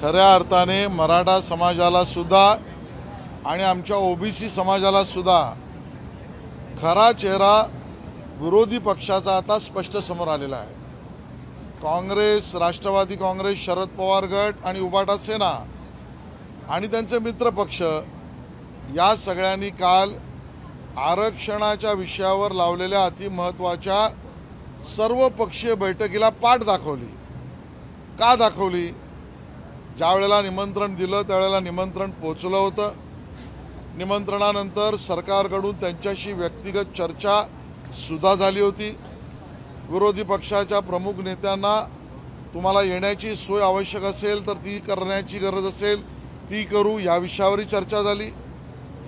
खऱ्या अर्थाने मराठा समाजाला सुद्धा आणि आमच्या ओबीसी समाजाला सुद्धा खरा चेहरा विरोधी पक्षाचा आता स्पष्ट समोर आलेला आहे। काँग्रेस, राष्ट्रवादी काँग्रेस, शरद पवार गट आणि उबाटा सेना आणि त्यांचे मित्र पक्ष या सगळ्यांनी काल आरक्षणाच्या विषयावर लावलेल्या अतिमहत्त्वाच्या सर्वपक्षीय बैठकीला पाठ दाखवली। का दाखवली? ज्या वेळेला निमंत्रण दिलं त्यावेळेला निमंत्रण पोहोचलं होतं। निमंत्रणानंतर सरकारकडून त्यांच्याशी व्यक्तिगत चर्चा सुद्धा झाली होती। विरोधी पक्षाच्या प्रमुख नेत्यांना तुम्हाला येण्याची सोय आवश्यक असेल तर ती करण्याची गरज असेल ती करू या विषयावरही चर्चा झाली।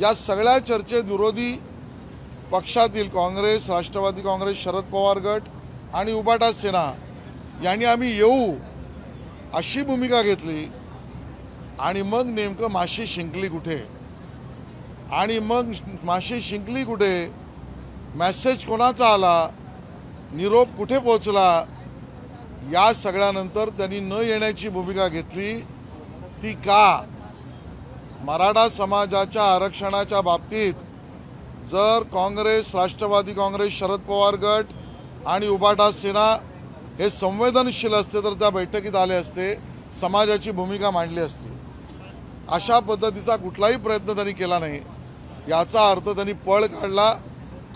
या सगळ्या चर्चेत विरोधी पक्षातील काँग्रेस, राष्ट्रवादी काँग्रेस, शरद पवार गट आणि उबाटा सेना यांनी आम्ही येऊ अशी भूमिका घेतली। आणि मग नेमकं माशी शिंकली कुठे आणि मग माशी शिंकली कुठे, मेसेज कोणाचा आला, निरोप कुठे पोहोचला, या सगळ्यानंतर त्यांनी न येण्याची भूमिका घेतली। ती का? मराठा समाजाच्या आरक्षणाच्या बाबतीत जर काँग्रेस, राष्ट्रवादी काँग्रेस, शरद पवार गट आणि उबाटा सेना हे संवेदनशील असते तर त्या बैठकीत आले असते, समाजाची भूमिका मांडली असती। अशा पद्धतीचा कुठलाही प्रयत्न त्यांनी केला नाही। याचा अर्थ त्यांनी पळ काढला।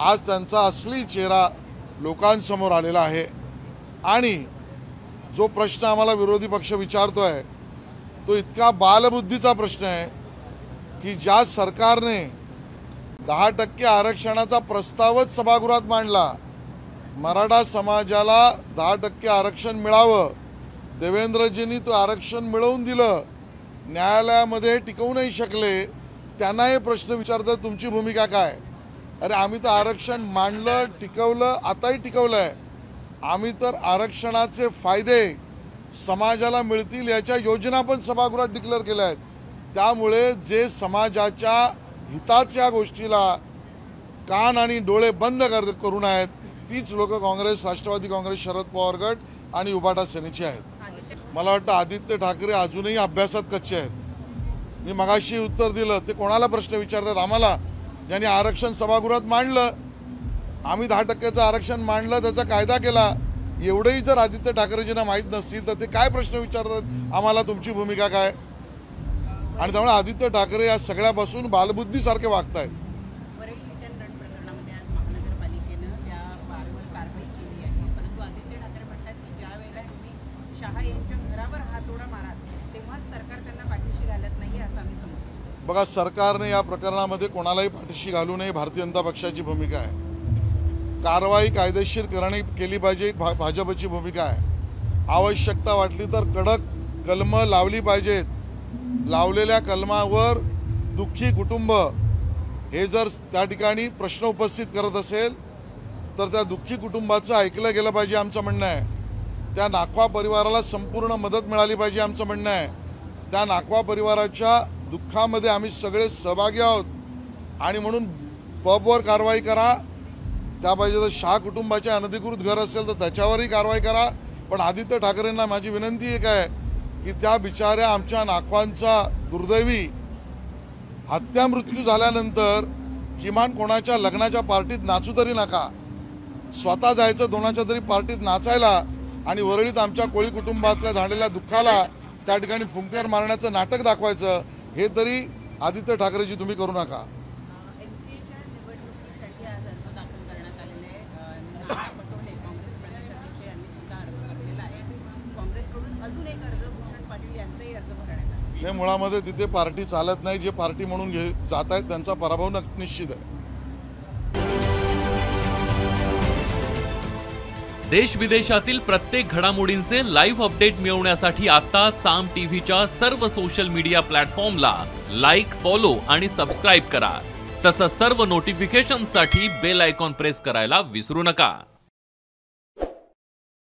आज त्यांचा असली चेहरा लोकांसमोर आलेला आहे। आणि जो प्रश्न आम्हाला विरोधी पक्ष विचारतोय तो इतका बालबुद्धीचा प्रश्न आहे की ज्या सरकारने 10% आरक्षणाचा प्रस्तावच सभागृहात मांडला, मराठा समाजाला 10% आरक्षण मिळावं, देवेंद्रजींनी तो आरक्षण मिळवून दिलं, न्यायालयामध्ये टिकवू नाही शकले, त्यांना हे प्रश्न विचारतात तुमची भूमिका काय? अरे आम्ही तर आरक्षण मांडलं, टिकवलं, आताही टिकवलंय। आम्ही तर आरक्षणाचे फायदे समाजाला मिळतील याच्या योजना पण सभागृहात डिक्लेअर केल्या आहेत। त्यामुळे जे समाजाच्या हिताच्या गोष्टीला कान आणि डोळे बंद करून आहेत तीच लोक काँग्रेस, राष्ट्रवादी काँग्रेस, शरद पवार गट आणि उबाटा सेनेची आहेत। मला वाटतं आदित्य ठाकरे अजूनही अभ्यासात कच्चे आहेत। मी मगाशी उत्तर दिलं, ते कोणाला प्रश्न विचारतात? आम्हाला, ज्यांनी आरक्षण सभागृहात मांडलं। आम्ही 10%चं आरक्षण मांडलं, त्याचा कायदा केला। एवढंही जर आदित्य ठाकरेजींना माहीत नसतील तर ते काय प्रश्न विचारतात आम्हाला, तुमची भूमिका काय? आणि त्यामुळे आदित्य ठाकरे या सगळ्यापासून बालबुद्धीसारखे वागतायत। बघा, सरकारने या प्रकरणामध्ये कोणालाही पाठीशी घालू नये, भारतीय जनता पक्षाची भूमिका आहे। कारवाई कायदेशीर केली पाहिजे, भाजपची भूमिका आहे। आवश्यकता वाटली तर कडक कलमं लावली पाहिजेत। लावलेल्या कलमावर दुःखी कुटुंब हे जर त्या ठिकाणी प्रश्न उपस्थित करत असेल तर त्या दुःखी कुटुंबाचं ऐकलं गेलं पाहिजे आमचं म्हणणं आहे। त्या नाखवा परिवाराला संपूर्ण मदत मिळाली पाहिजे आमचं म्हणणं आहे। त्या नाखवा परिवाराच्या दुःखामध्ये आम्ही सगळे सहभागी आहोत आणि म्हणून पबवर कारवाई करा। त्या पाहिजे तर शाह कुटुंबाचे अनधिकृत घर असेल तर त्याच्यावरही कारवाई करा। पण आदित्य ठाकरेंना माझी विनंती एक आहे की त्या बिचाऱ्या आमच्या नाखवांचा दुर्दैवी हत्या मृत्यू झाल्यानंतर किमान कोणाच्या लग्नाच्या पार्टीत नाचू तरी नका। स्वतः जायचं कोणाच्या तरी पार्टीत नाचायला आणि वरळीत आमच्या कोळी कुटुंबातल्या झालेल्या दुःखाला त्या ठिकाणी फुंकर मारण्याचं नाटक दाखवायचं, हे तरी आदित्य ठाकरेजी तुम्ही करू नका। हे मुळामध्ये तिथे पार्टी चालत नाही। जे पार्टी म्हणून जात आहेत त्यांचा पराभव निश्चित आहे। देश विदेशातील प्रत्येक घडामोडींचे लाईव्ह अपडेट मिळवण्यासाठी आता साम टीव्हीच्या सर्व सोशल मीडिया प्लॅटफॉर्मला लाईक, फॉलो आणि सबस्क्राईब करा। तसंच सर्व नोटिफिकेशनसाठी बेल आयकॉन प्रेस करायला विसरू नका।